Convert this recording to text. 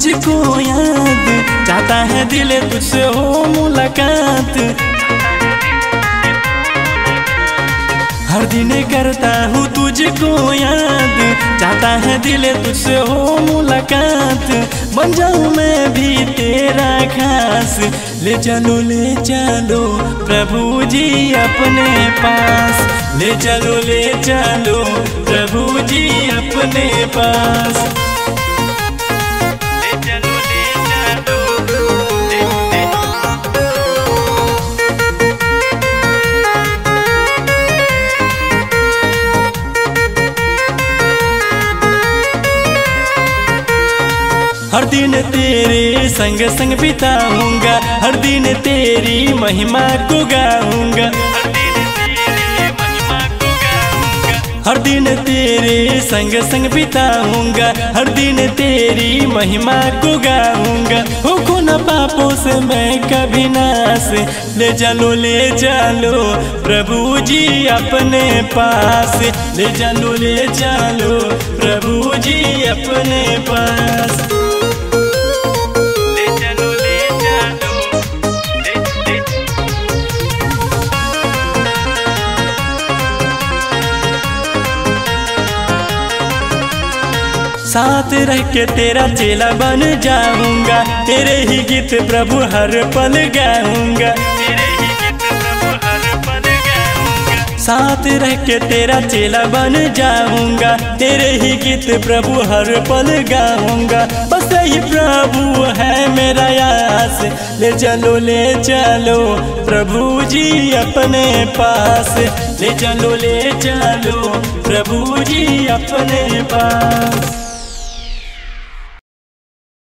तुझको याद, चाहता है दिल तुझसे हो मुलाकात। हर दिन करता हूँ तुझको याद, चाहता है दिल तुझसे हो मुलाकात। बन जाऊँ मैं भी तेरा खास, ले चलो प्रभु जी अपने पास। ले चलो प्रभु जी अपने पास। हर दिन तेरे संग संग बिताऊंगा, हर दिन तेरी महिमा को गाऊंगा। हर दिन तेरे संग संग बिताऊंगा, हर दिन तेरी महिमा को गाऊंगा। हो न पापों से मैं कभी नास, ले चलो प्रभु जी अपने पास। ले चलो प्रभु जी अपने पास। साथ रह के तेरा चेला बन जाऊंगा, तेरे ही गीत प्रभु हर पल गाऊंगा। साथ रह के तेरा चेला बन जाऊंगा, तेरे ही गीत प्रभु हर पल गाऊंगा। बस यही प्रभु है मेरा आस, ले चलो प्रभु जी अपने पास। ले चलो प्रभु जी अपने पास।